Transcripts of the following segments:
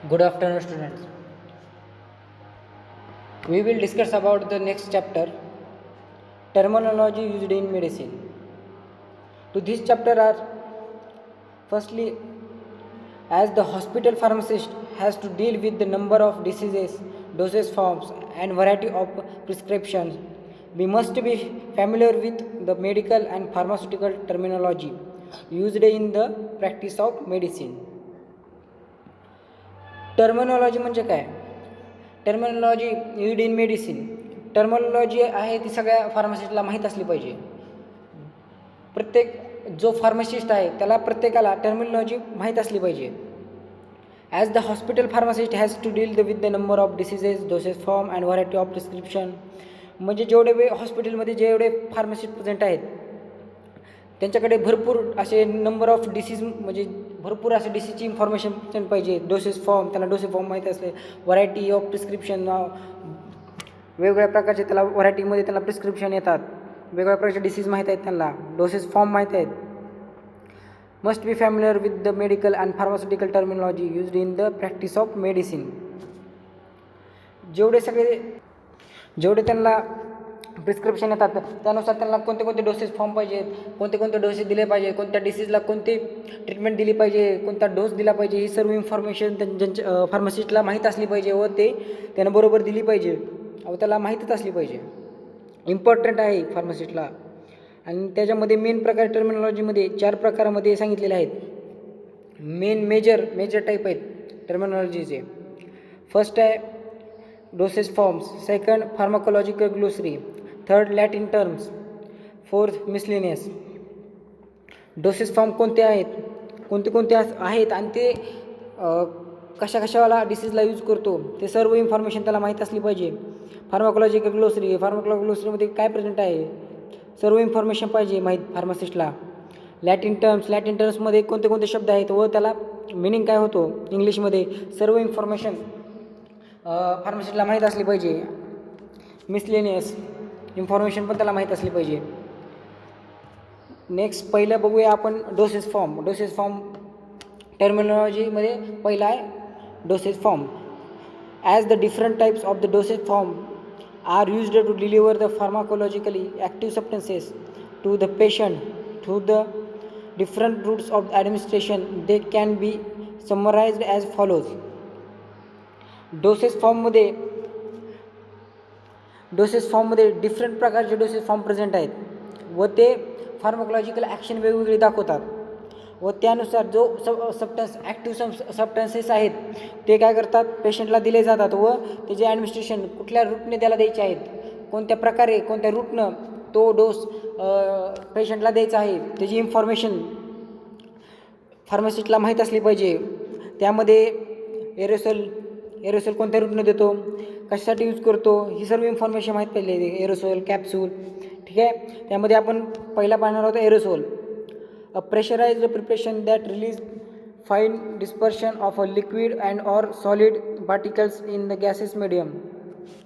Good afternoon, students. We will discuss about the next chapter, terminology used in medicine. To this chapter are firstly, as the hospital pharmacist has to deal with the number of diseases, dosage forms, and variety of prescriptions, we must be familiar with the medical and pharmaceutical terminology used in the practice of medicine. Terminology म्हणजे काय? Terminology used in medicine. Terminology आहे ती सगळ्या फार्मासिस्टला माहीत असली पाहिजे. प्रत्येक जो फार्मासिस्ट आहे त्याला प्रत्येकाला टर्मिनॉलॉजी माहीत असली पाहिजे. As the hospital pharmacist has to deal with the number of diseases, doses form and variety of prescription. म्हणजे जेवढे हॉस्पिटलमध्ये जेवढे फार्मासिस्ट प्रेझेंट आहेत त्यांच्याकडे भरपूर असे नंबर ऑफ डिसीज म्हणजे भरपूर असे डिसीजची इन्फॉर्मेशन पाहिजे. डोसेस फॉर्म, त्याला डोसेस फॉर्म माहीत असले, व्हरायटी ऑफ प्रिस्क्रिप्शन, वेगवेगळ्या प्रकारचे त्याला व्हरायटीमध्ये त्याला प्रिस्क्रिप्शन येतात, वेगवेगळ्या प्रकारचे डिसीज माहीत आहेत, त्यांना डोसेस फॉर्म माहीत आहेत. Must be familiar with the medical and pharmaceutical terminology used in the practice of medicine. जेवढे त्यांना प्रिस्क्रिप्शन येतात त्यानुसार त्यांना कोणते कोणते डोसेस फॉर्म पाहिजेत, कोणते कोणते डोसेस दिले पाहिजे, कोणत्या डिसीजला कोणती ट्रीटमेंट दिली पाहिजे, कोणता डोस दिला पाहिजे, ही सर्व इन्फॉर्मेशन ज्यांच्या फार्मासिस्टला माहीत असली पाहिजे व ते त्यानं बरोबर दिली पाहिजे व त्याला माहीतच असली पाहिजे. इम्पॉर्टंट आहे फार्मासिस्टला. आणि त्याच्यामध्ये मेन प्रकार टर्मिनॉलॉजीमध्ये 4 प्रकारामध्ये सांगितलेले आहेत. मेजर टाईप आहेत टर्मिनॉलॉजीचे. फर्स्ट आहे doses forms, second pharmacological glossary, third Latin terms, fourth miscellaneous. Doses form कोणते आहेत, कोणते आहेत आणि ते कशाला डिसीजला यूज करतो ते सर्व इन्फॉर्मेशन त्याला माहीत असली पाहिजे. फार्माकोलॉजिकल ग्लोसरीमध्ये काय प्रेझेंट आहे सर्व इन्फॉर्मेशन पाहिजे माहीत फार्मासिस्टला. लॅटिन टर्म्समध्ये कोणते शब्द आहेत व त्याला मिनिंग काय होतो इंग्लिशमध्ये, सर्व इन्फॉर्मेशन फार्मासिस्टला माहीत असली पाहिजे. मिसलेनियस इन्फॉर्मेशन पण त्याला माहीत असली पाहिजे. नेक्स्ट पहिलं बघूया आपण डोसेस फॉर्म टर्मिनॉलॉजीमध्ये पहिला आहे doses form. As the different types of the doses form are used to deliver the pharmacologically active substances to the patient through the different routes of administration, they can be summarised as follows. Doses फॉर्ममध्ये different प्रकारचे doses form present आहेत व ते pharmacological action वेगवेगळी दाखवतात व त्यानुसार जो ॲक्टिव्ह सबस्टन्सेस आहेत ते काय करतात पेशंटला दिले जातात व त्याचे ॲडमिनिस्ट्रेशन कुठल्या रूटने त्याला द्यायचे आहेत, कोणत्या प्रकारे कोणत्या रूटनं तो डोस पेशंटला द्यायचा आहे त्याची इन्फॉर्मेशन फार्मासिस्टला माहीत असली पाहिजे. त्यामध्ये एरोसोल कोणत्या रूटनं देतो, कशासाठी यूज करतो, ही सर्व इन्फॉर्मेशन माहीत पाहिजे. एरोसोल, कॅप्सूल, ठीक आहे. त्यामध्ये आपण पहिला पाहणार आहोत aerosol. A pressurised preparation that release fine dispersion of a liquid and or solid particles in the gases medium.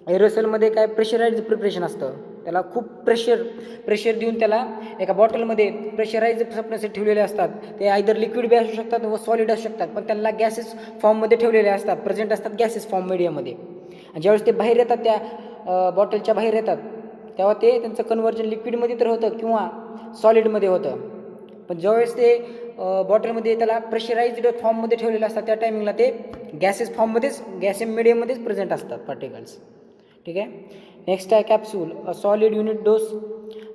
एरोसोलमध्ये काय प्रेशराइज्ड प्रिपरेशन असतं, त्याला खूप प्रेशर देऊन त्याला एका बॉटलमध्ये प्रेशराइज्ड सबस्टन्सेस ठेवलेले असतात. ते आयदर लिक्विड बी असू शकतात व सॉलिड असू शकतात, पण त्यांना गॅसेस फॉर्ममध्ये ठेवलेले असतात, प्रेझेंट असतात गॅसेस फॉर्म मीडियममध्ये. आणि ज्यावेळेस ते बाहेर येतात त्या बॉटलच्या बाहेर येतात तेव्हा ते त्यांचं कन्व्हर्जन लिक्विडमध्ये तर होतं किंवा सॉलिडमध्ये होतं. पण ज्यावेळेस ते बॉटलमध्ये त्याला प्रेशराइज्ड फॉर्ममध्ये ठेवलेले असतात त्या टायमिंगला ते गॅसेस मीडियममध्येच प्रेझेंट असतात पार्टिकल्स, ठीक आहे. नेक्स्ट आहे capsule. A solid unit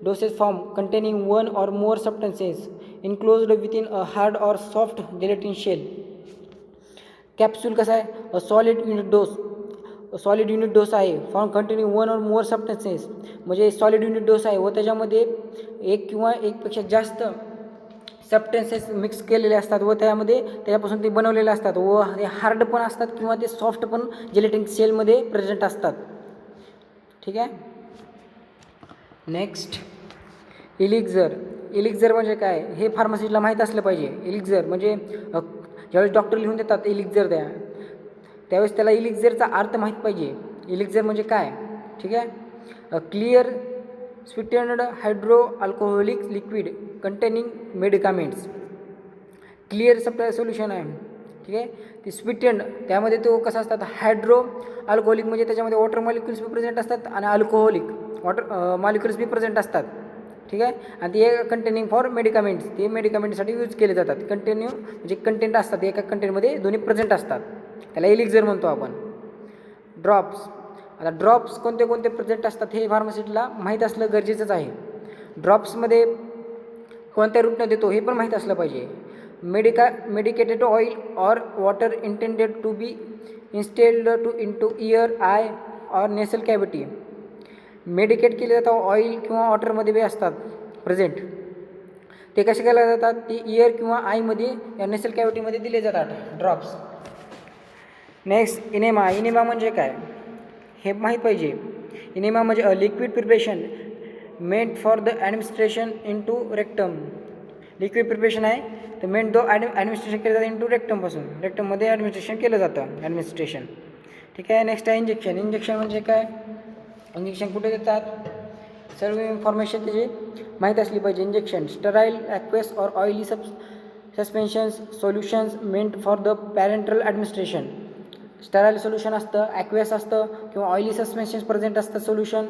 doses form containing one or more substances enclosed within a hard or soft gelatin shell. Capsule कसा आहे, अ सॉलिड युनिट डोस आहे form containing one or more substances, म्हणजे solid unit dose आहे व त्याच्यामध्ये एक किंवा एकपेक्षा जास्त सबस्टन्सेस मिक्स केलेले असतात व त्याच्यापासून ते बनवलेले असतात व ते हार्ड पण असतात किंवा ते सॉफ्ट पण जेलेटिन सेलमध्ये प्रेझेंट असतात, ठीक आहे. नेक्स्ट इलिक्झर म्हणजे काय हे फार्मसिस्टला माहीत असलं पाहिजे. इलिक्झर म्हणजे ज्यावेळेस डॉक्टर लिहून देतात इलिक्झर द्या त्यावेळेस त्याला इलिक्झरचा अर्थ माहीत पाहिजे. इलिक्झर म्हणजे काय, ठीक आहे. Clear sweetened hydro alcoholic liquid containing medicaments. Clear supply solution आहे ठीक आहे. ती स्वीटेंड त्यामध्ये तो कसा असतात हायड्रो अल्कोहोलिक म्हणजे त्याच्यामध्ये वॉटर मॉलिक्युल्स बी प्रेझेंट असतात आणि alcoholic water molecules be present असतात. ठीक आहे. आणि ते कंटेनिंग फॉर मेडिकामेंट्स ते मेडिकामेंटसाठी यूज केले जातात. कंटेन्यू म्हणजे कंटेंट असतात एका कंटेंटमध्ये दोन्ही प्रेझेंट असतात. त्याला एलिक्झर म्हणतो आपण. ड्रॉप्स आता ड्रॉप्स कोणते कोणते प्रेझेंट असतात हे फार्मासिस्टला माहीत असलं गरजेचंच आहे. ड्रॉप्समध्ये कोणत्या रूटनं देतो हे पण माहीत असलं पाहिजे. Medicated oil or water intended to be instilled into ear eye or nasal cavity. Medicate केले जातात ऑइल किंवा वॉटरमध्ये बी असतात प्रेझेंट. ते कसे केले जातात ते इयर किंवा आयमध्ये या नेसल कॅव्हिटीमध्ये दिले जातात ड्रॉप्स. Next enema. इनेमा म्हणजे काय हे माहीत पाहिजे. इनेमा म्हणजे अ लिक्विड प्रिपरेशन मेंट for the administration into rectum. Liquid preparation आहे तर मेंट ॲडमिनिस्ट्रेशन केलं जातं इंटू रेक्टमपासून. रेक्टममध्ये ॲडमिनिस्ट्रेशन केलं जातं ॲडमिनिस्ट्रेशन. ठीक आहे. नेक्स्ट आहे इंजेक्शन. इंजेक्शन म्हणजे काय इंजेक्शन कुठे देतात सर्व इन्फॉर्मेशन त्याची माहीत असली पाहिजे. Injection sterile aqueous or oily suspensions solutions meant for the parenteral administration. Sterile solution असतं ॲक्वेस असतं किंवा ऑइली सस्पेन्शन्स प्रेझेंट असतं सोल्युशन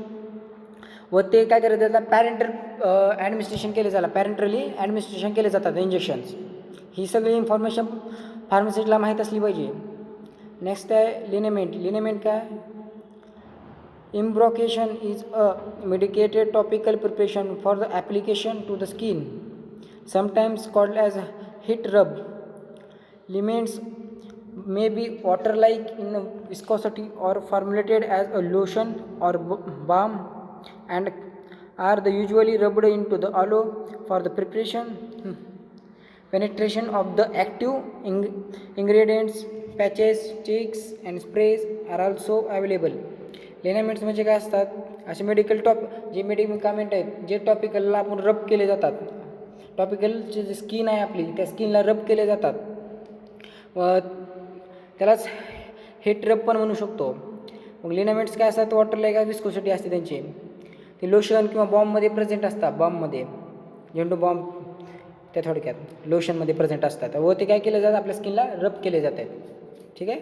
व ते काय करत जातात पॅरेंटल ॲडमिनिस्ट्रेशन केले जातात. पॅरेंटली ॲडमिनिस्ट्रेशन केले जातात इंजेक्शन्स. ही सगळी इन्फॉर्मेशन फार्मसिस्टला माहीत असली पाहिजे. नेक्स्ट आहे लिनेमेंट. लिनेमेंट काय embrocation is a medicated topical preparation for the application to the skin, sometimes called as heat rub. Ligaments may be water-like in viscosity or formulated as a lotion or balm and are usually rubbed into the allow for the preparation. Penetration of the active ingredients, patches, sticks and sprays are also available. लिनेमेंट्स म्हणजे काय असतात असे medical जे medicament आहेत जे टॉपिकलला आपण रब केले जातात. टॉपिकलचे जे स्किन आहे आपली त्या स्किनला रब केले जातात व त्यालाच हिट रब पण म्हणू शकतो. मग लिनेमेंट्स काय असतात वॉटर लाईक विस्कोसिटी असते त्यांची. ते लोशन किंवा बॉम्बमध्ये प्रेझेंट असतात. बॉम्बमध्ये झेंडू बॉम्ब त्या थोडक्यात लोशनमध्ये प्रेझेंट असतात व ते काय केले जातात आपल्या स्किनला रब केले जातात. ठीक आहे.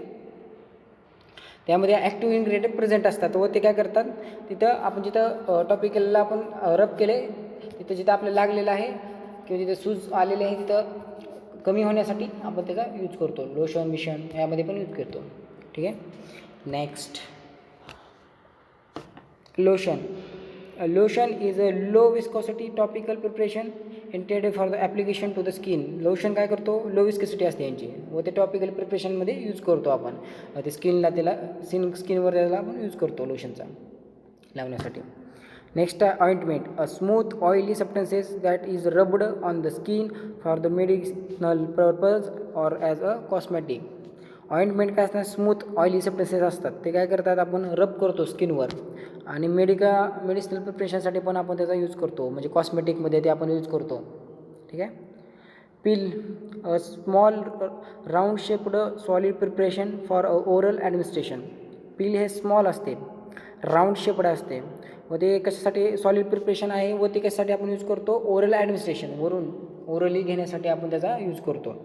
त्यामध्ये ॲक्टिव्ह इन्ग्रेडियंट प्रेझेंट असतात व ते काय करतात तिथं आपण जिथं टॉपिकलला आपण रब केले तिथं जिथं आपल्याला लागलेलं आहे किंवा जिथं सूज आलेले आहे तिथं कमी होण्यासाठी आपण त्याचा यूज करतो. लोशन मिशन यामध्ये पण यूज करतो. ठीक आहे. Next lotion. Lotion is a low viscosity topical preparation intended for the application to the skin. Lotion काय करतो लो विस्कॉसिटी असते यांची व ते टॉपिकल प्रिपरेशनमध्ये यूज करतो आपण. ते स्किनला त्याला स्किनवर त्याला आपण यूज करतो लोशनचा लावण्यासाठी. नेक्स्ट आहे ointment. A smooth oily substances that is rubbed on the skin for the medicinal purpose or as a cosmetic. Ointment काय असतात स्मूथ ऑइली सबस्टन्सेस असतात ते काय करतात आपण रब करतो स्किनवर आणि मेडिसिनल प्रिपरेशनसाठी पण आपण त्याचा यूज करतो म्हणजे कॉस्मेटिकमध्ये ते आपण यूज करतो. ठीक आहे. Pill a small round shaped solid preparation for oral administration. Pill हे स्मॉल असते राऊंड शेप्ड असते व ते कशासाठी सॉलिड प्रिपरेशन आहे व ते कशासाठी आपण यूज करतो ओरल ॲडमिनिस्ट्रेशन वरून ओरली घेण्यासाठी आपण त्याचा यूज करतो.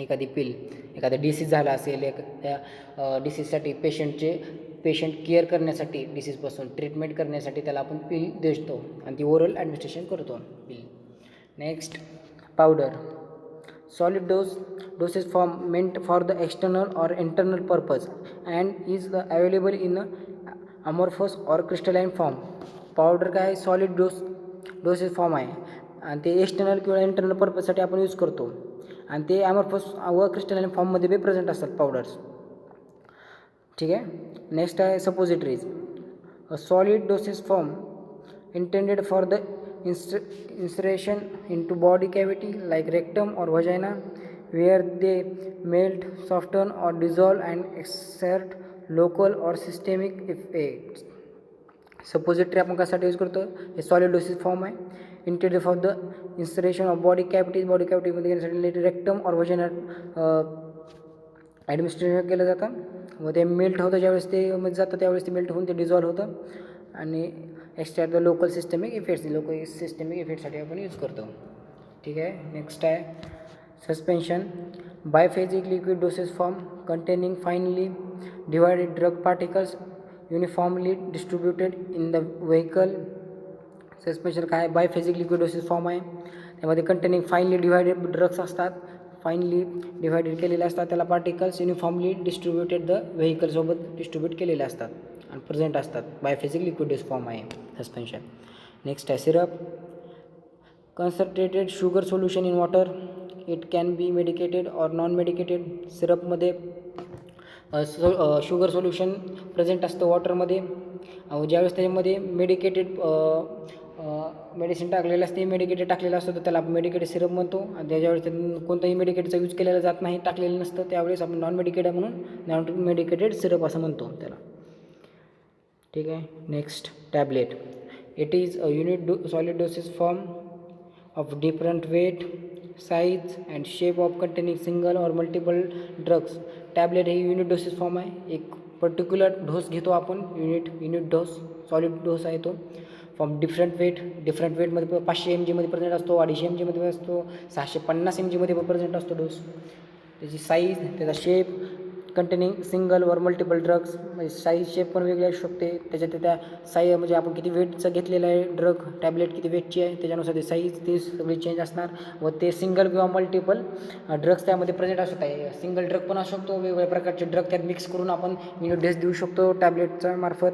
एखादी पिल एखादा डिसीज झाला असेल त्या डिसीजसाठी पेशंट केअर करण्यासाठी डिसीजपासून ट्रीटमेंट करण्यासाठी त्याला आपण पिल देतो आणि ती ओरल ॲडमिनिस्ट्रेशन करतो pill. Next powder. Solid doses form meant for the external or internal purpose and is the available in amorphous or crystalline form. Powder काय आहे सॉलिड डोसेस फॉर्म आहे आणि ते एक्सटर्नल किंवा इंटरनल पर्पजसाठी आपण यूज करतो आणि ते अमॉर्फस व क्रिस्टलाइन फॉर्ममध्ये बी प्रेझेंट असतात पावडर्स. ठीक आहे. नेक्स्ट आहे suppositories. A solid doses form intended for the insertion into body cavity like rectum or vagina where they melt, soften or dissolve and exert local or systemic effects. Suppository आपण कशासाठी use करतो हे solid doses form आहे intended for the insertion of body कॅव्हिटीमध्ये घेण्यासाठी rectum और vagina administration केलं जातं व ते मेल्ट होतं ज्यावेळेस ते मध्ये जातं त्यावेळेस ते मेल्ट होऊन ते डिझॉल्व होतं आणि एक्स्ट्रा द लोकल सिस्टमिक इफेक्टसाठी आपण यूज करतो. ठीक आहे. नेक्स्ट आहे suspension. biphasic liquid dosage form containing finely divided drug particles uniformly distributed in the vehicle suspension. काय बायफेजिक लिक्विड डोसेज फॉर्म आहे, त्यामध्ये कंटेनिंग फाईनली डिवायडेड ड्रग्स असतात, फाईनली डिवायडेड केलेले असतात, त्याला पार्टिकल्स युनिफॉर्मली डिस्ट्रीब्युटेड द व्हेकलसोबत distribute केलेले असतात आणि प्रेझेंट असतात. बायफेजिक लिक्विड डोसेज फॉर्म आहे सस्पेन्शन. नेक्स्ट आहे syrup. Concentrated sugar solution in water. It can be medicated or non medicated. सिरपमध्ये शुगर सोल्युशन प्रेझेंट असतं वॉटरमध्ये. ज्यावेळेस त्याच्यामध्ये मेडिकेटेड मेडिसिन टाकलेलं असते, मेडिकेटेड टाकलेलं असतं तर त्याला आपण मेडिकेटेड सिरप म्हणतो. आणि त्याच्यावेळेस कोणताही मेडिकेटचा यूज केलेला जात नाही, टाकलेलं नसतं, त्यावेळेस आपण नॉन मेडिकेटेड म्हणून नॉन मेडिकेटेड सिरप असं म्हणतो त्याला. ठीक आहे. Next tablet. It is a unit solid dosage form of different weight size and shape of containing single और मल्टिपल ड्रग्स. टॅबलेट ही युनिट डोसेज फॉर्म आहे. एक पर्टिक्युलर डोस घेतो आपण, युनिट डोस, सॉलिड डोस आहे तो. फ्रॉम डिफरंट वेटमध्ये 500 mg मध्ये present असतो, 250 mg मध्ये असतो, 650 mg मध्ये प्रेझेंट असतो डोस. त्याची साईज, त्याचा शेप, कंटेनिंग सिंगल वर मल्टिपल ड्रग्स, म्हणजे साईज शेप पण वेगळी असू शकते. त्याच्यात त्या साईज म्हणजे आपण किती वेटचं घेतलेलं आहे ड्रग, टॅबलेट किती वेटची आहे त्याच्यानुसार ते साईज ते सगळी चेंज असणार. व ते सिंगल किंवा मल्टिपल ड्रग्स त्यामध्ये प्रेझेंट असू शकते. सिंगल ड्रग पण असू शकतो, वेगवेगळ्या प्रकारचे ड्रग त्यात मिक्स करून आपण युनिट डोस देऊ शकतो टॅबलेटच्या मार्फत.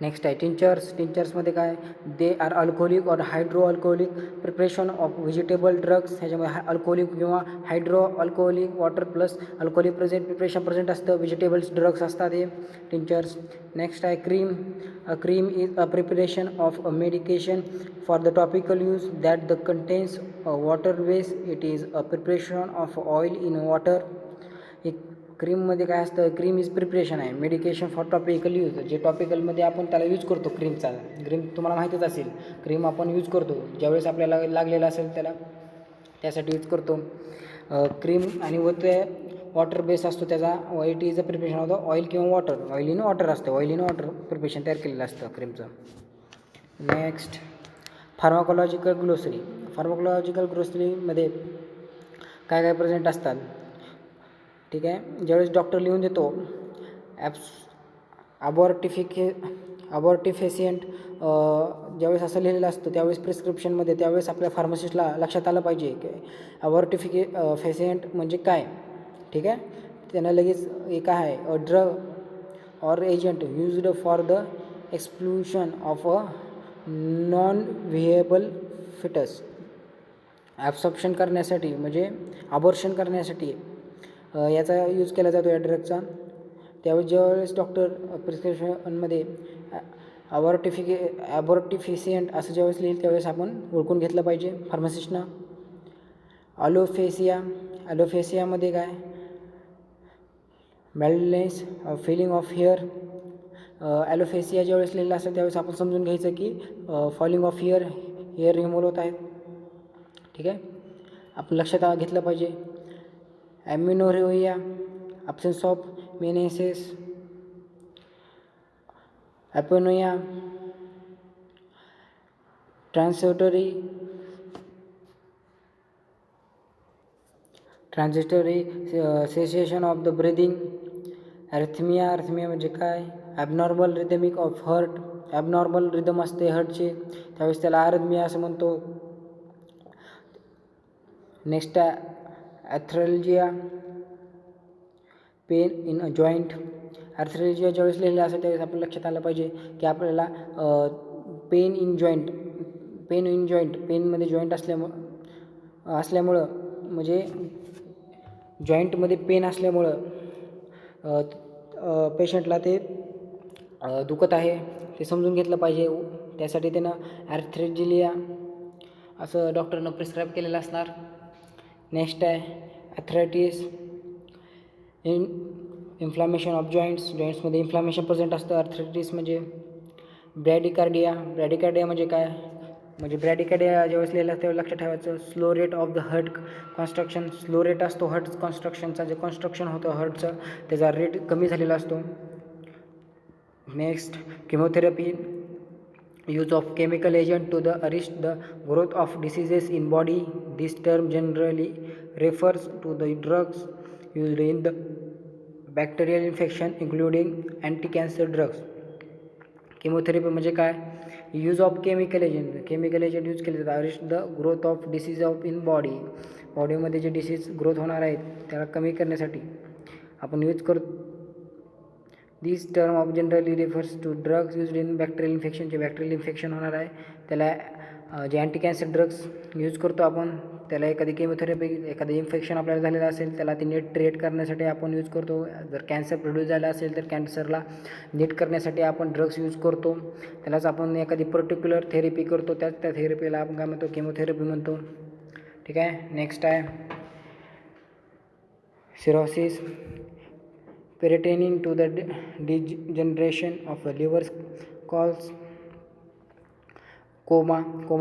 नेक्स्ट आहे टिंचर्स. टिंचर्समध्ये काय, दे आर अल्कोहोलिक और hydro alcoholic preparation of vegetable drugs. ह्याच्यामध्ये अल्कोहोलिक किंवा hydro alcoholic water plus alcoholic preparation present असतं, व्हेजिटेबल्स ड्रग्स असतात हे टिंचर्स. नेक्स्ट आहे cream. Cream is a preparation of a medication for the topical use that the contains water base. It is a preparation of oil in water. एक क्रीममध्ये काय असतं, cream is preparation आहे medication for topical use. जे टॉपिकलमध्ये आपण त्याला use करतो क्रीमचा, cream तुम्हाला माहितीच असेल, क्रीम आपण यूज करतो ज्यावेळेस आपल्याला लागलेलं असेल त्याला, त्यासाठी यूज करतो क्रीम. आणि व ते वॉटर बेस असतो त्याचा. It is a preparation of the oil किंवा वॉटर, ऑइल इन वॉटर असतं, ऑइल इन वॉटर प्रिपरेशन तयार केलेलं असतं क्रीमचं. Next pharmacological glossary. फार्माकोलॉजिकल ग्लोसरीमध्ये काय काय प्रेझेंट असतात. ठीक आहे. ज्यावेळेस डॉक्टर लिहून देतो अबॉर्टिफिशियंट, ज्यावेळेस असं लिहिलेलं असतं त्यावेळेस प्रिस्क्रिप्शनमध्ये, त्यावेळेस आपल्या फार्मासिस्टला लक्षात आलं पाहिजे की अबॉर्टिफिशियंट म्हणजे काय. ठीक आहे. त्यांना लगेच एक आहे a drug or agent used for the exclusion of a non viable fetus. Absorption करण्यासाठी म्हणजे अबॉर्शन करण्यासाठी याचा यूज केला जातो या ड्रगचा. त्यावेळेस ज्यावेळेस डॉक्टर प्रिस्क्रिप्शनमध्ये अबॉर्टिफिशियंट असं ज्यावेळेस लिहिल त्यावेळेस आपण ओळखून घेतलं पाहिजे फार्मासिस्टनं. ॲलोफेसियामध्ये काय, बॅलन्स फिलिंग ऑफ हेअर. ॲलोफेसिया ज्यावेळेस लिहिलेलं असेल त्यावेळेस आपण समजून घ्यायचं की फॉलिंग ऑफ हेअर रिमूव्ह होत आहे. ठीक आहे, आपण लक्षात घेतलं पाहिजे. Amenorrhoea, absence of menses, apnoea, transitory cessation of the breathing. Arrhythmia म्हणजे काय, abnormal rhythmic of heart. Abnormal rhythm असते हार्टचे त्यावेळेस त्याला आरिथमिया असं म्हणतो. Next arthralgia, pain in a joint. Arthralgia ज्यावेळेस लिहिलेलं असेल त्यावेळेस आपण लक्षात आलं पाहिजे की आपल्याला पेन इन जॉईंट, पेनमध्ये जॉईंट असल्यामुळं म्हणजे जॉईंटमध्ये पेन असल्यामुळं पेशंटला ते दुखत आहे ते समजून घेतलं पाहिजे. त्यासाठी त्यानं ॲथ्रेल्जिया असं डॉक्टरनं प्रिस्क्राईब केलेलं असणार. नेक्स्ट आहे ॲथरायटिस, इन्फ्लामेशन ऑफ जॉईंट्समध्ये इन्फ्लामेशन प्रेझेंट असतं ॲथरायटिस म्हणजे. ब्रॅडिकार्डिया म्हणजे काय, म्हणजे ब्रॅडिकार्डिया ज्यावेळेस लिहिलं त्यावेळेस लक्षात ठेवायचं slow rate of the heart construction. Slow rate असतो हार्ट कन्स्ट्रक्शनचा, जे कन्स्ट्रक्शन होतं हार्टचं त्याचा रेट कमी झालेला असतो. Next chemotherapy. use of chemical agent to the arrest the growth of diseases in body. This term generally refers to the drugs used in the bacterial infection including anti-cancer drugs. Chemotherapy म्हणजे काय? Use of chemical agent use केले जातात arrest the growth of disease of in बॉडीमध्ये जे disease growth होणार आहेत त्याला कमी करण्यासाठी आपण यूज करतो. This term of generally refers to drugs use in bacterial infection. जे बॅक्टेरियल इन्फेक्शन होणार आहे त्याला जे अँटी कॅन्सर ड्रग्स यूज करतो आपण त्याला एखादी केमोथेरपी एखादं इन्फेक्शन आपल्याला झालेलं असेल त्याला ते नीट ट्रीट करण्यासाठी आपण यूज करतो. जर कॅन्सर प्रोड्यूस झाला असेल तर कॅन्सरला नीट करण्यासाठी आपण ड्रग्स यूज करतो. त्यालाच आपण एखादी पर्टिक्युलर थेरपी करतो त्या थेरपीला आपण काय म्हणतो केमोथेरपी म्हणतो. ठीक आहे. नेक्स्ट आहे cirrhosis pertaining to the degeneration of a liver calls coma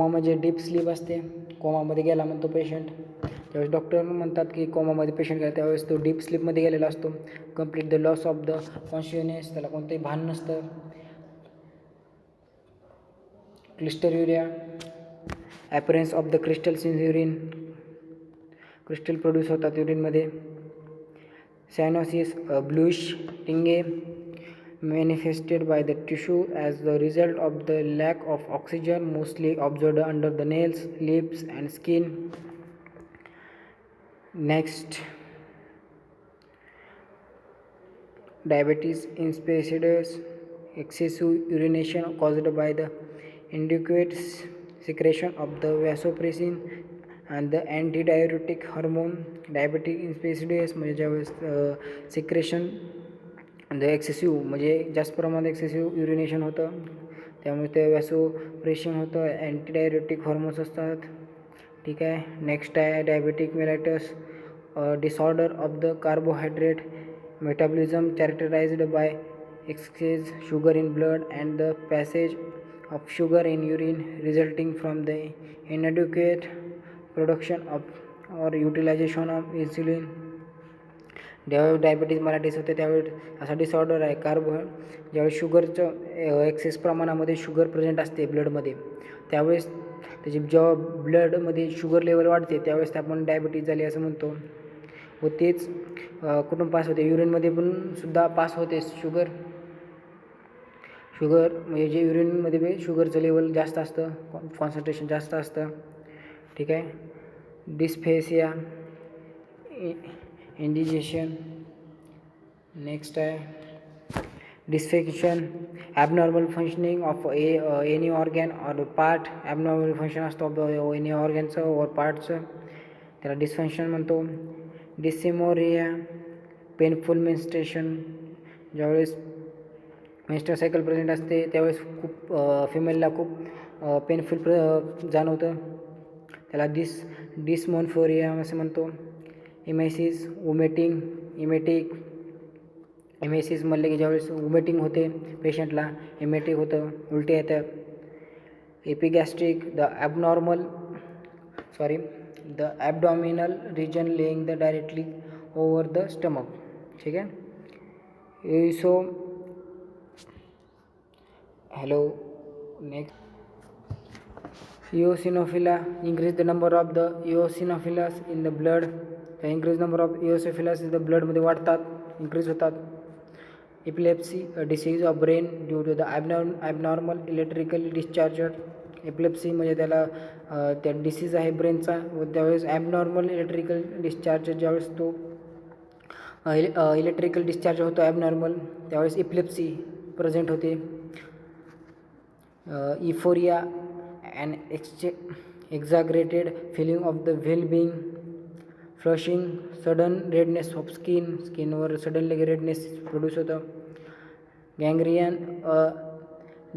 म्हणजे डीप स्लीप असते. कोमामध्ये गेला म्हणतो पेशंट त्यावेळेस डॉक्टर म्हणतात की कोमामध्ये पेशंट गेला त्यावेळेस तो डीप स्लीपमध्ये गेलेला असतो. Complete the loss of the consciousness त्याला कोणतंही भान नसतं. Crystalluria appearance of the crystals in urine crystal produce होतात युरिनमध्ये. Cyanosis, a bluish tinge manifested by the tissue as the result of the lack of oxygen, mostly observed under the nails, lips, and skin. Next, diabetes insipidus, excessive urination caused by the inadequate secretion of the vasopressin and the antidiuretic hormone. Diabetic insipidus म्हणजे ज्यावेळेस secretion the excessive म्हणजे जास्त प्रमाणात excessive युरिनेशन होतं त्यामुळे ते वॅसोप्रेशन होतं. अँटीडायरेटिक hormones असतात. ठीक आहे. नेक्स्ट आहे diabetic mellitus disorder of the carbohydrate metabolism characterised by excess sugar in blood and the passage of sugar in urine resulting from the inadequate production of or utilisation of insulin. ज्यावेळेस diabetes मराठीस होते त्यावेळेस असा disorder आहे ज्यावेळेस शुगरचं excess प्रमाणामध्ये sugar present असते ब्लडमध्ये त्यावेळेस त्याची जेव्हा ब्लडमध्ये शुगर लेवल वाढते त्यावेळेस आपण डायबिटीज झाली असं म्हणतो. व तेच कुठून पास होते युरिनमध्ये पण सुद्धा पास होते शुगर म्हणजे जे युरिनमध्ये शुगरचं लेवल जास्त असतं कॉन्सन्ट्रेशन जास्त असतं. ठीक आहे. डिस्फेसिया इंडिजेशन. नेक्स्ट आहे dysfunction abnormal functioning of any organ or part. Abnormal function असतो एनी ऑर्गॅनचं और पार्टचं त्याला डिस्फंक्शन म्हणतो. डिसेमोरिया पेनफुल मेन्स्ट्रेशन ज्यावेळेस मेन्स्ट्रुअल सायकल प्रेझेंट असते त्यावेळेस खूप फिमेलला खूप पेनफुल जाणवतं त्याला डिस्मोनफोरिया असं म्हणतो. इमेसिस इमेसिस म्हणले की ज्यावेळेस उमेटिंग होते पेशंटला इमेटिक होतं उलटी येतात. Epigastric the abdominal region lying the directly over the stomach. ठीक आहे. Next eosinophila increase the number of the eosinophils in the blood. the increase number of eosinophils in the blood मध्ये वाढतात increase होतात. epilepsy a disease of brain due to the abnormal electrical discharge. epilepsy म्हणजे त्याला त्या disease आहे ब्रेनचा व त्यावेळेस abnormal electrical discharge ज्यावेळेस तो इलेक्ट्रिकल डिस्चार्ज होतो ॲबनॉर्मल त्यावेळेस एपिलेप्सी प्रेझेंट होते. इफोरिया an exaggerated feeling of the well-being, flushing, sudden redness of skinवर suddenly redness produce होतं. gangrene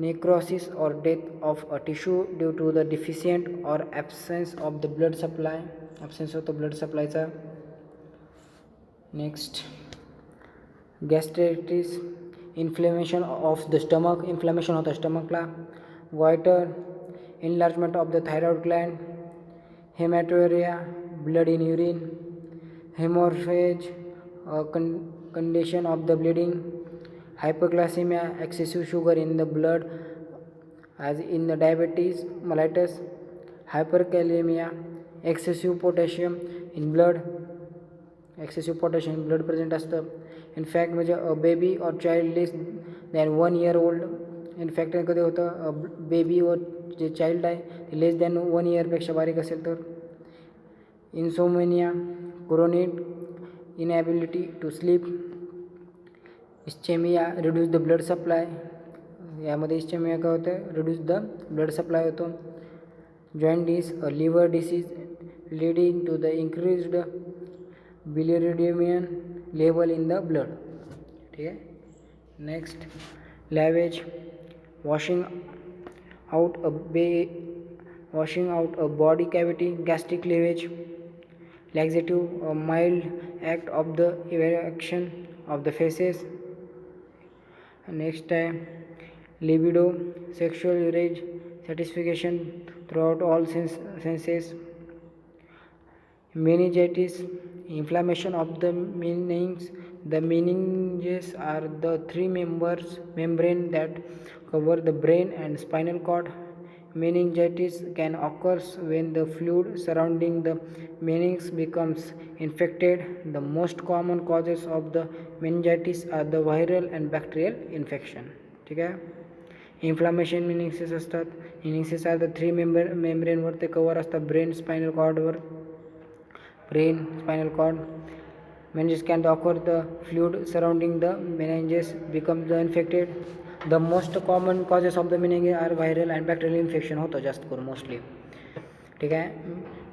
necrosis or death of a tissue due to the deficient or absence of the blood supply. absence of the blood supplyचा. next gastritis inflammation of the stomach inflammation होतं स्टमकला. goiter enlargement of the thyroid gland. hematuria blood in urine. hemorrhage condition of the bleeding. hyperglycemia excessive sugar in the blood as in the diabetes mellitus, hyperkalemia, excessive potassium in blood, excessive potassium in blood present असतं. In fact म्हणजे a baby or child less than 1 year old, in fact कधी होतं baby व जे child आहे ते लेस than 1 इयरपेक्षा बारीक असेल तर. Insomnia, chronic inability to sleep, ischaemia, reduce the blood supply, यामध्ये इस्चेमिया काय होतं, रिड्यूस द ब्लड सप्लाय होतो. Jaundice, a liver disease leading to the increased bilirubin level in the blood. ठीक आहे. Next lavage, washing out a body cavity, gastric lavage, laxative, a mild act of the erection of the faces. Next time, libido, sexual urge, satisfaction throughout all senses. Meningitis, inflammation of the meninges. The meninges are the three membrane that cover the brain and spinal cord. Meningitis can occur when the fluid surrounding the meninges becomes infected. The most common causes of the meningitis are the viral and bacterial infection. ठीक आहे. Inflammation meninges असतात. Meninges are the three मेम्ब्रेनवर ते cover असतात, brain spinal कॉर्डवर. Brain spinal cord. meninges can occur the fluid surrounding the meninges becomes infected. The most common causes of the meninges are viral and bacterial infection होतं जास्त करून mostly. ठीक आहे.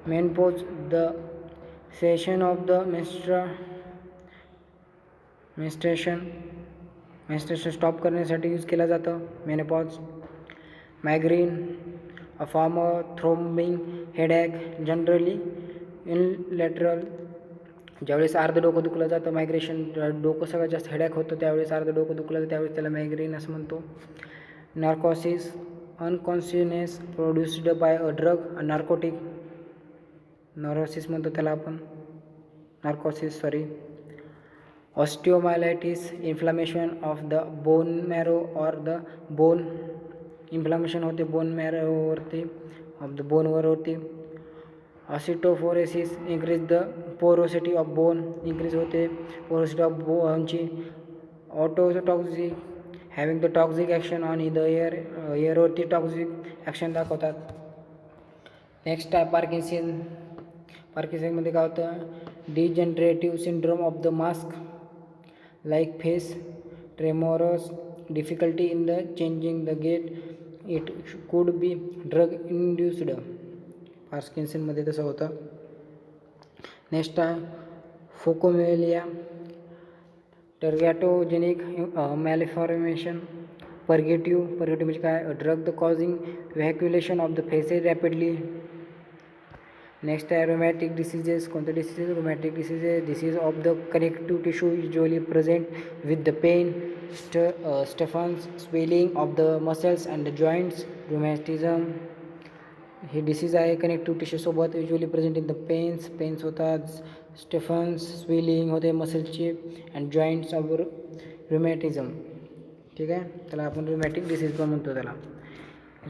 Menopause, the cessation of the menstruation stop करण्यासाठी use केला जातं menopause. Migraine, a form of throbbing headache generally unilateral. ज्यावेळेस अर्ध डोकं दुखलं जातं, मायग्रेशन डोकं सगळ्यात जास्त हेडॅक होतं त्यावेळेस अर्ध डोकं दुखलं जातं, त्यावेळेस त्याला मायग्रेन असं म्हणतो. Narcosis, unconsciousness produced by a drug, a narcotic. Neurosis म्हणतो त्याला आपण, narcosis sorry. Osteomyelitis, inflammation of the bone marrow or the bone. Inflammation होते बोन मॅरोवरती, ऑफ द बोनवर होती. Osteoporosis, increase the porosity of bone, increase होते porosity of बोनची. Ototoxic, having the toxic action on the एअरवरती toxic action दाखवतात. Next आहे Parkinson. पार्किन्सनमध्ये काय होतं, degenerative syndrome of the mask like face, ट्रेमोरस, difficulty in the changing the gait. It could be drug induced. पार्किन्सनमध्ये तसं होतं. Next आहे फोकोमेलिया, टर्गॅटोजेनिक मॅलिफॉर्मेशन. पर्गेटिव्ह म्हणजे काय, drug the causing evacuation of the faeces rapidly. Next आहे rheumatic diseases. कोणते diseases, rheumatic disease of the connective tissue usually present with the pain, stiffness, swelling of the muscles and the joints. Rheumatism हे disease आहे connective टिश्यूसोबत, usually present in the pains होतात, stiffness, swelling होते मसल्सची and joints of rheumatism. ठीक आहे. त्याला आपण रुमॅटिक डिसीज पण म्हणतो त्याला.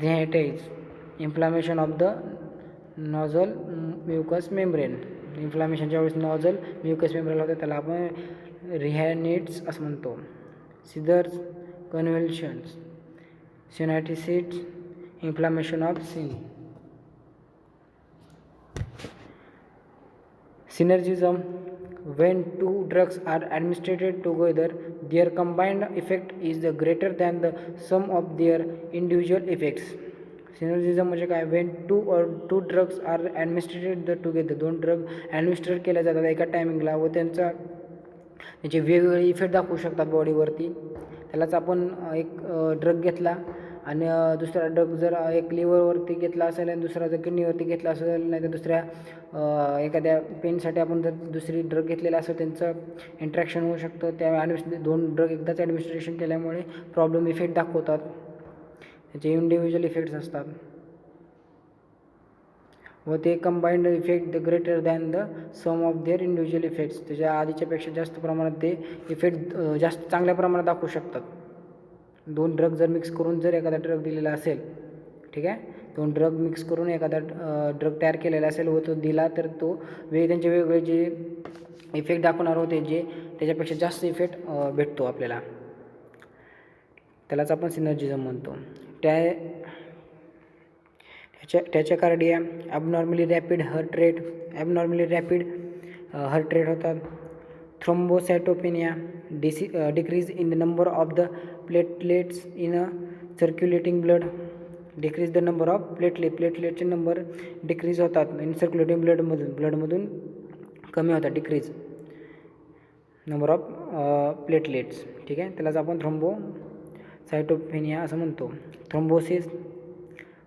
Rhinitis, inflammation of the नॉझल mucous membrane. Inflammation ज्यावेळेस नॉझल म्युकस मेम्ब्रेन होतं त्याला आपण रिहॅनिट्स असं म्हणतो. Seizures, convulsions, sinusitis, inflammation of skin. Synergism, when two drugs are administered together, their combined effect is greater than the sum of their individual effects. Synergism म्हणजे काय, when two drugs are administered together, दोन drug ॲडमिनिस्ट्रेट केल्या जातात एका टायमिंगला व त्यांचे वेगवेगळे इफेक्ट दाखवू शकतात बॉडीवरती. त्यालाच आपण एक ड्रग घेतला आणि दुसरा ड्रग जर एक लिव्हरवरती घेतला असेल आणि दुसरा जर किडनीवरती घेतला असेल, नाही तर दुसऱ्या एखाद्या पेनसाठी आपण जर दुसरी ड्रग घेतलेला असेल त्यांचं इंट्रॅक्शन होऊ शकतं. त्या दोन ड्रग एकदाच ॲडमिनिस्ट्रेशन केल्यामुळे प्रॉब्लेम इफेक्ट दाखवतात, त्याचे इंडिव्हिज्युअल इफेक्ट्स असतात व ते combined effect the greater than the sum of their individual effects. त्याच्या आधीच्यापेक्षा जास्त प्रमाणात ते इफेक्ट जास्त चांगल्या प्रमाणात दाखवू शकतात. 2 ड्रग जर मिक्स करून जर एखादा ड्रग दिलेला असेल, ठीक आहे, 2 ड्रग मिक्स करून एखादा ड्रग तयार केलेला असेल व तो दिला तर तो त्यांचे वेगवेगळे जे इफेक्ट दाखवणार होते जे त्याच्यापेक्षा जास्त इफेक्ट भेटतो आपल्याला, त्यालाच आपण सिनर्जिझम म्हणतो. त्याच्या cardia abnormally rapid heart rate होतात. Thrombocytopenia decrease in the number of the platelets in a circulating blood. Decrease the number of प्लेटलेटचे नंबर डिक्रीज होतात इन सर्क्युलेटिंग ब्लडमधून कमी होतात, डिक्रीज नंबर ऑफ प्लेटलेट्स, ठीक आहे, त्यालाच आपण थ्रोम्बोसायटोपेनिया असं म्हणतो. Thrombosis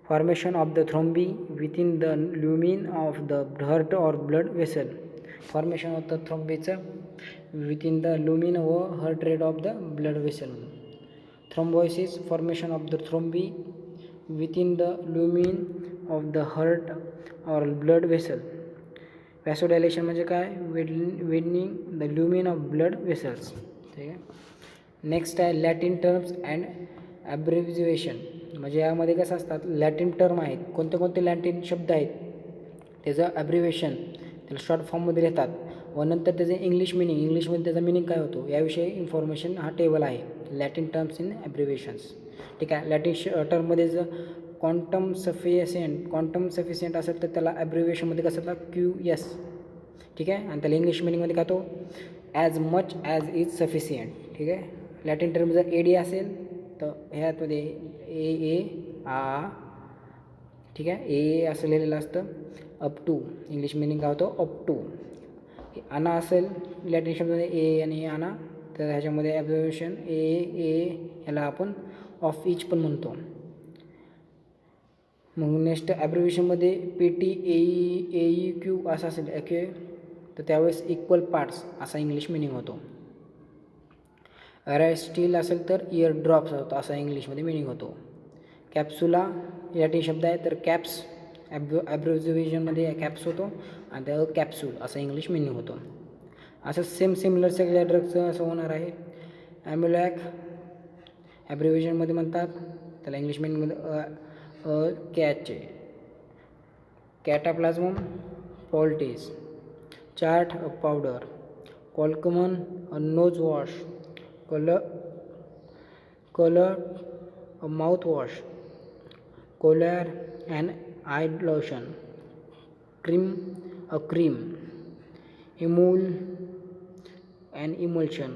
formation of the thrombi within the lumen of the heart or blood vessel. Formation होतं थ्रोम्बीचं विथिन द ल्युमिन व heart rate of the blood vessel. Thrombosis formation of the thrombi within the lumen of the heart or blood vessel. Vasodilation म्हणजे काय, widening the lumen of blood vessels, ठीक आहे. Next आहे Latin terms and ॲब्रिव्हिएशन. म्हणजे यामध्ये कसं असतात, Latin term आहेत, कोणते लॅटिन शब्द आहेत त्याचं ॲब्रिव्हिएशन त्याला शॉर्ट फॉर्ममध्ये लिहितात व नंतर त्याचे इंग्लिशमध्ये त्याचा मिनिंग काय होतो याविषयी इन्फॉर्मेशन हा टेबल आहे, लॅटिन टर्म्स इन ॲब्रिव्हिएशन्स, ठीक आहे. लॅटिन टर्ममध्ये जर क्वांटम सफिशियंट असेल तर त्याला ॲब्रिव्हिएशनमध्ये कसं असतात QS, ठीक आहे, आणि त्याला इंग्लिश मिनिंगमध्ये काय तो as much as is sufficient, ठीक आहे. लॅटिन टर्म जर AD असेल तर ह्यामध्ये AA, ठीक आहे, AA असं लिहिलेलं असतं, अप टू, इंग्लिश मिनिंग काय होतं अप टू. आना असेल लॅटिन शब्दमध्ये A आणि आना, तर ह्याच्यामध्ये ॲब्रिव्हिएशन AA ह्याला आपण ऑफ इच पण म्हणतो. मग नेक्स्ट ॲब्रिव्हिएशनमध्ये PT AEQ असं असेल ओके, तर त्यावेळेस इक्वल पार्ट्स असा इंग्लिश मिनिंग होतो. स्टील असेल तर इयर ड्रॉप्स होतो असा इंग्लिशमध्ये मिनिंग होतो. कॅप्सुला लॅटिन शब्द आहे तर कॅप्स ॲब्रिव्हिएशनमध्ये कॅप्स होतो आणि त्या कॅप्सूल असं इंग्लिश मिनिंग होतो. असं सिमिलर सगळ्या ड्रगचं असं होणार आहे. ॲम्युलॅक ॲब्रिव्हिएशनमध्ये म्हणतात त्याला इंग्लिश मिनिंगमध्ये कॅटाप्लाझ्मम पॉल्टिस. Chart powder. कॉल्कमन नोज वॉश. कलर माउथ वॉश. कोलर अँड आय लोशन. क्रीम. इमूल अँड इमल्शन.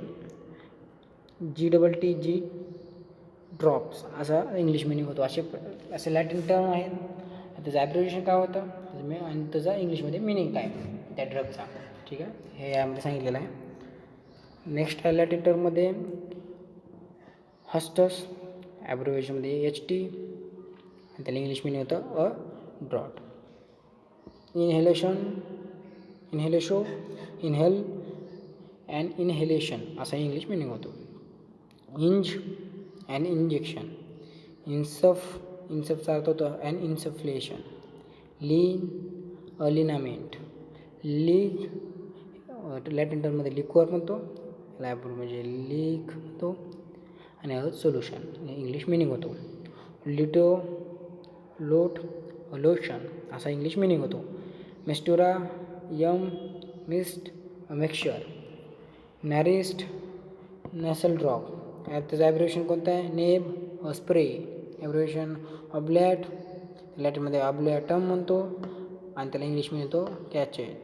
GTT ड्रॉप्स असा इंग्लिश मिनिंग होतो. असे लॅटिन टर्म आहेत. त्याचं ॲब्रिव्हिएशन काय होतं आणि त्याचा इंग्लिशमध्ये मिनिंग काय त्या ड्रगचा, ठीक आहे, हे यामध्ये सांगितलेलं आहे. नेक्स्ट आहे लॅटिन टर्ममध्ये हस्टस ॲब्रिव्हिएशनमध्ये HT आणि त्याला इंग्लिश मिनिंग होतं a draught. Inhale and inhalation असा इंग्लिश मिनिंग होतो. Inj and injection. इन्सफचा अर्थ होतो अँड इन्सफ्लेशन. लिनामेंट. लॅटिन टर्ममध्ये लिक्वर म्हणतो, म्हणजे लीक म्हणतो आणि सोल्युशन इंग्लिश मिनिंग होतो. लोशन असा इंग्लिश मिनिंग होतो. मिस्टुरा मिस्ट मिक्सचर. नॅरिस्ट नॅसल ड्रॉप. त्याचं ॲब्रिव्हिएशन कोणतं आहे नेब स्प्रे. ॲब्रिव्हिएशन ऑब्लॅट लॅटिनमध्ये ऑब्लॅटम म्हणतो आणि त्याला इंग्लिश मिनिंग होतो कॅचेट.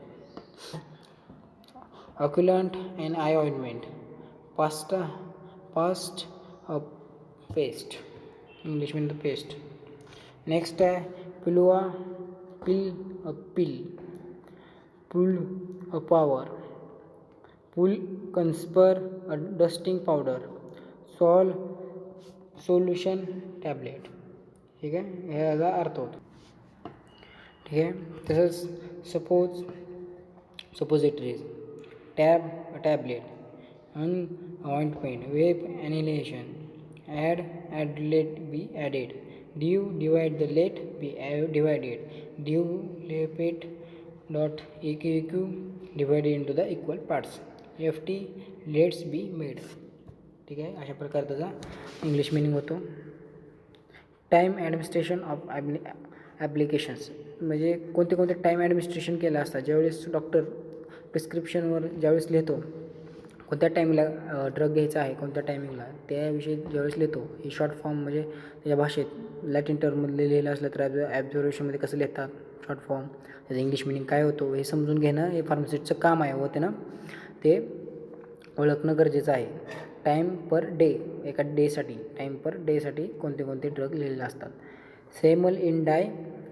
ऑक्युलंट अँड आय ऑइंटमेंट. पास्ट paste English meaning paste. Next आहे पिलवा पुल पॉवर. पुल कन्स्पर डस्टिंग पावडर. सोल्युशन टॅबलेट, ठीक आहे, ह्याचा अर्थ होतो, ठीक आहे. तसंच सपोजिटरीज. Tablet ointment. वेब ॲनिलेशन. Add let be added. Divide the let be divided. लेपेट dot EQ divided into the equal parts. FT let's be made, ठीक आहे. अशा प्रकारे त्याचा इंग्लिश मिनिंग होतो टाईम ॲडमिनिस्ट्रेशन ऑफ ॲप्लिकेशन्स, म्हणजे कोणते कोणते टाईम ॲडमिनिस्ट्रेशन केलं असतात. ज्यावेळेस डॉक्टर प्रिस्क्रिप्शनवर ज्यावेळेस लिहितो कोणत्या टाईमला ड्रग घ्यायचा आहे, कोणत्या टायमिंगला, त्याविषयी ज्यावेळेस लिहितो ही शॉर्ट फॉर्म म्हणजे त्याच्या भाषेत लॅटिन टर्ममध्ये लिहिलं असलं तर ॲब्झर्वेशनमध्ये कसं लिहितात शॉर्ट फॉर्म, त्याचं इंग्लिश मिनिंग काय होतो हे समजून घेणं हे फार्मासिस्टचं काम आहे व त्यानं ते ओळखणं गरजेचं आहे. टाईम पर डे, एका डेसाठी टाईम पर डेसाठी कोणते कोणते ड्रग लिहिलेले असतात. सेमल इन डाय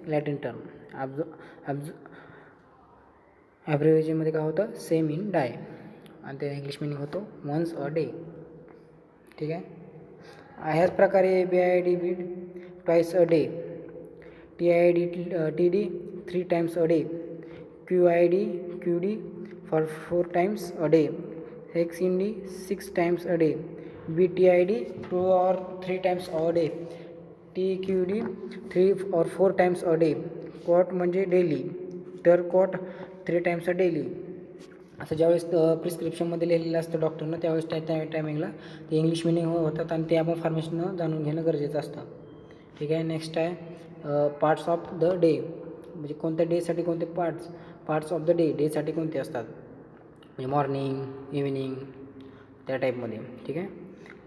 लॅटिन टर्म, ॲब्रिव्हिएशनमध्ये काय होतं सेम इन डाय आणि ते इंग्लिश मिनिंग होतो वन्स अ डे. ठीक आहे. ह्याच प्रकारे BID Beed twice a day, TID 3 times a day, QD for 4 times a day, XID 6 times a day, BTID 2 or 3 times a day, TQD 3 or 4 times a day. Cot म्हणजे daily, तर cot 3 times a daily. असं ज्यावेळेस प्रिस्क्रिप्शनमध्ये लिहिलेलं असतं डॉक्टरनं त्यावेळेस त्या टायमिंगला ते इंग्लिश मिनिंग होतात आणि ते आपण फार्मसीनं जाणून घेणं गरजेचं असतं. ठीक आहे. नेक्स्ट आहे पार्ट्स ऑफ द डे, म्हणजे कोणत्या डेसाठी कोणते पार्ट्स ऑफ द डेसाठी कोणते असतात, म्हणजे मॉर्निंग इव्हिनिंग त्या टाईपमध्ये. ठीक आहे.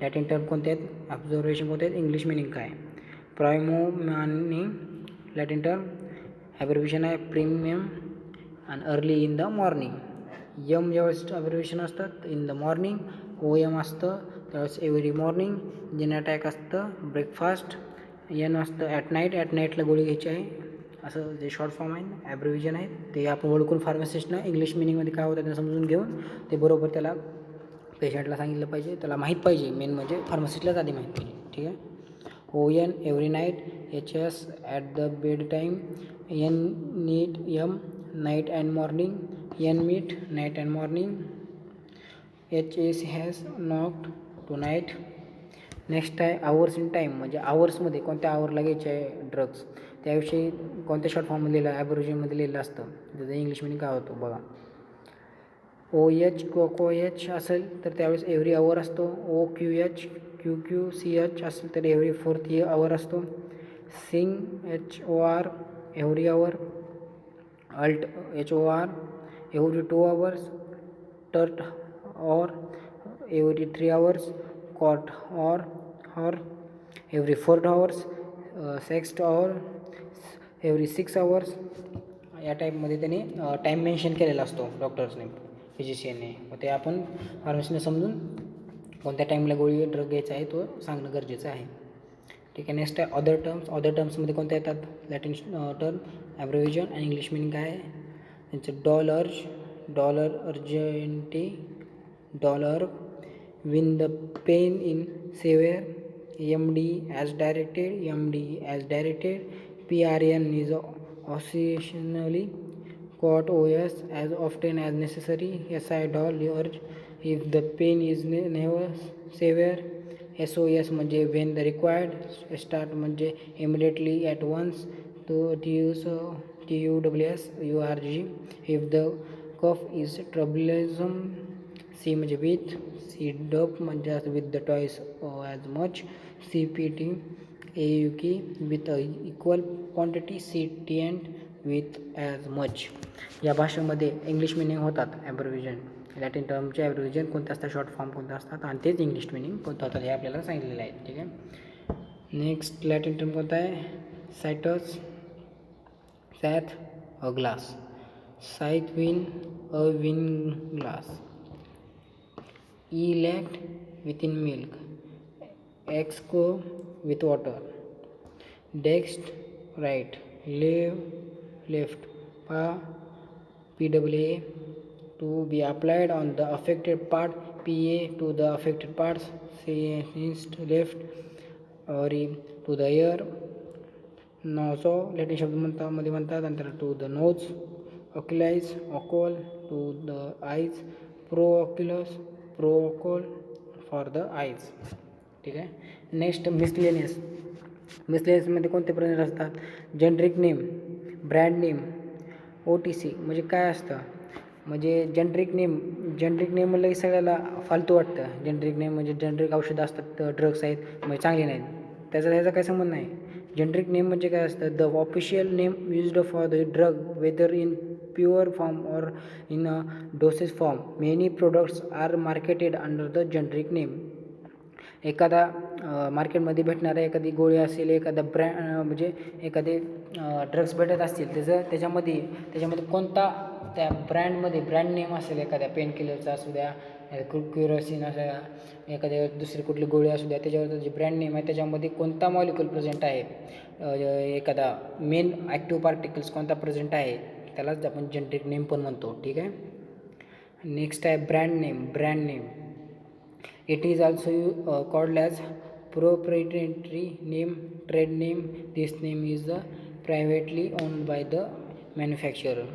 लॅटिन टर्म कोणते आहेत, ऑब्झर्वेशन कोणते आहेत, इंग्लिश मिनिंग काय. प्रायमो लॅटिन टर्म ॲब्रिव्हिएशन आहे प्रीमियम आणि अर्ली इन द मॉर्निंग. यम ज्यावेळेस ॲब्रिव्हिएशन असतात इन द मॉर्निंग, OM असतं त्यावेळेस एव्हरी मॉर्निंग, जेन अटॅक असतं ब्रेकफास्ट, एन असतं ॲट नाईटला गोळी घ्यायची आहे. असं जे शॉर्ट फॉर्म आहे ॲब्रिव्हिएशन आहेत ते आपण ओळखून फार्मासिस्टनं इंग्लिश मिनिंगमध्ये काय होतं ते समजून घेऊन ते बरोबर त्याला पेशंटला सांगितलं पाहिजे, त्याला माहीत पाहिजे. मेन म्हणजे फार्मासिस्टलाच आधी माहीत पाहिजे. ठीक आहे. ON every night, HS at the bed time, NEET night and morning, NMEET night and morning, HS has knocked tonight. Next आहे आवर्स इन टाईम, म्हणजे आवर्समध्ये कोणत्या आवरला घ्यायचे आहे ड्रग्स त्याविषयी कोणत्या शॉर्ट फॉर्ममध्ये लिहिलं ॲब्रिव्हिएशनमध्ये लिहिलं असतं, त्याचं इंग्लिश मिनिंग काय होतो बघा. OH कोच असेल तर त्यावेळेस एव्हरी आवर असतो. OQH QQCH असेल तर एव्हरी 4th आवर असतो. सिंग HOR एव्हरी आवर, अल्ट HOR एव्हरी 2 hours, टर्ट ऑर एव्हरी 3 hours, कॉट ऑर एव्हरी 4 hours, सेक्स्ट ऑर एव्हरी 6 hours. या टाईपमध्ये त्याने टाईम मेन्शन केलेला असतो डॉक्टर्सने, फिजिशियनने. मग ते आपण फार्मसीने समजून कोणत्या टाईमला गोळी ड्रग घ्यायचा आहे तो सांगणं गरजेचं आहे. ठीक आहे. नेक्स्ट आहे अदर टर्म्समध्ये कोणत्या येतात लॅटिन टर्म ॲब्रिव्हिएशन आणि इंग्लिश मिनिंग काय आहे त्यांचं. डॉलर अर्जंटी, डॉलर when the pain in severe, MD as directed, PRN is occasionally, कॉट OS as often as necessary, SI doll urge if the pain is never severe, SOS म्हणजे when the required, start म्हणजे immediately at once, TUWS URG if the cough is troublesome, C म्हणजे with, C dub म्हणजे with the twice as much, CPT AUK with equal quantity, CTNT with as much. या भाषेमध्ये English meaning होतात ॲब्रिव्हिएशन, Latin टर्मचे ॲब्रिव्हिएशन कोणते असतात, short form कोणते असतात आणि तेच इंग्लिश मिनिंग कोणतं होतात हे आपल्याला सांगितलेलं आहे. ठीक आहे. नेक्स्ट लॅटिन टर्म कोणता आहे, सायटस, सॅथ अ ग्लास, साईथ विन अ विन ग्लास, इलॅक्ट विथ इन मिल्क, एक्सको विथ वॉटर, डेक्स्ट right, left, PWA to be applied on the affected part, PA to the affected parts, East left or to the ear, नोसो Latin शब्द मध्ये म्हणतात. नंतर टू द नोज, ऑक्युलाइज ऑकोल टू द आईज, प्रोओकोल फॉर द आईज. ठीक आहे. नेक्स्ट मिसलेनियसमध्ये कोणते प्रश्न असतात, generic name, brand name, OTC म्हणजे काय असतं, म्हणजे जनरिक नेम म्हणलं की सगळ्याला फालतू वाटतं. जनरिक नेम म्हणजे जनरिक औषधं असतात, ड्रग्स आहेत म्हणजे चांगले नाहीत, त्याचा काही संबंध नाही. जनरिक नेम म्हणजे काय असतं, the official name used for the drug whether in pure form or in a doses form. Many products are marketed under the generic name. एखादा मार्केटमध्ये भेटणारा एखादी गोळी असेल, एखादा म्हणजे एखादे ड्रग्स भेटत असतील, त्याच्यामध्ये कोणता त्या ब्रँडमध्ये ब्रँड नेम असेल, एखाद्या पेन किलरचा असू द्या, क्युरोसिन असू द्या, एखाद्या दुसरी कुठली गोळी असू द्या, त्याच्यावर जे ब्रँड नेम आहे त्याच्यामध्ये कोणता मॉलिक्युल प्रेझेंट आहे, एखादा मेन ॲक्टिव्ह पार्टिकल्स कोणता प्रेझेंट आहे, त्यालाच आपण जनरिक नेम पण म्हणतो. ठीक आहे. नेक्स्ट आहे brand name. It is also called as proprietary name, trade name. This name is privately owned by the manufacturer.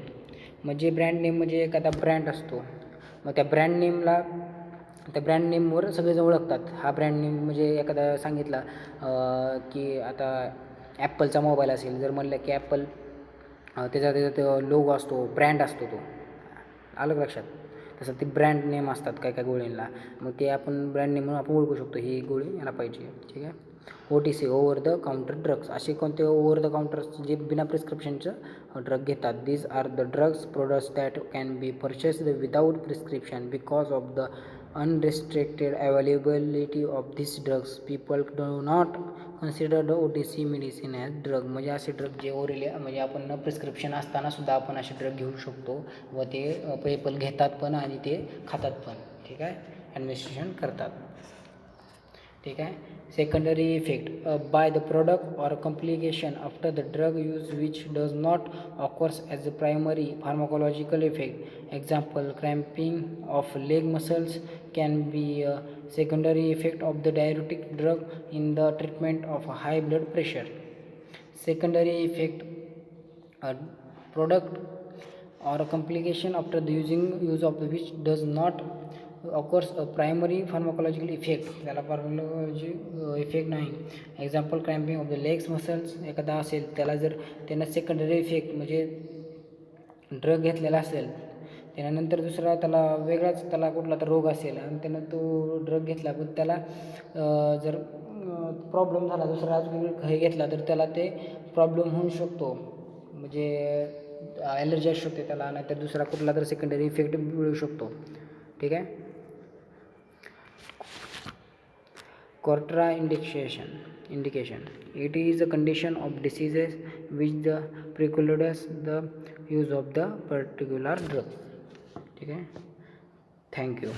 म्हणजे ब्रँड नेम म्हणजे एखादा ब्रँड असतो, मग त्या ब्रँड नेमवर सगळेजण ओळखतात. हा ब्रँड नेम म्हणजे एखादा सांगितला की आता ॲपलचा मोबाईल असेल, जर म्हणलं की ॲपल, त्याच्यात लोगो असतो, ब्रँड असतो, तो अलग लक्षात. तसं ते ब्रँड नेम असतात काय गोळींना, मग ते आपण ब्रँड नेम म्हणून आपण ओळखू शकतो, ही गोळी याला पाहिजे. ठीक आहे. OTC, over the counter drugs. असे कोणते ओव्हर द काउंटर जे बिना प्रिस्क्रिप्शनचं ड्रग घेतात. These are the drugs products that can be purchased without prescription. Because of the unrestricted availability of these drugs, people do not consider the OTC medicine as drug. म्हणजे असे drug जे म्हणजे आपण न प्रिस्क्रिप्शन असताना सुद्धा आपण असे ड्रग घेऊ शकतो व ते पीपल घेतात पण आणि ते खातात पण. ठीक आहे. ॲडमिनिस्ट्रेशन करतात. ठीक आहे. Secondary effect by the product or complication after the drug use which does not occurs as a primary pharmacological effect. Example, cramping of leg muscles can be a secondary effect of the diuretic drug in the treatment of high blood pressure. Secondary effect product or a complication after the use of the which does not occurs a primary pharmacological effect. त्याला pharmacology effect नाही. Example, cramping of the legs muscles. एखादा असेल त्याला जर त्यांना secondary effect म्हणजे drug घेतलेला असेल, त्यानंतर दुसरा त्याला वेगळाच त्याला कुठला तर रोग असेल आणि त्यानं तो ड्रग घेतला, पण त्याला जर प्रॉब्लेम झाला, दुसरा हे घेतला तर त्याला ते प्रॉब्लेम होऊ शकतो, म्हणजे ॲलर्जी असू शकते त्याला, नाहीतर दुसरा कुठला तर सेकंडरी इफेक्ट मिळू शकतो. ठीक आहे. Contraindication. It is a condition of diseases which the precludes the use of the particular drug. ठीक आहे. थँक्यू.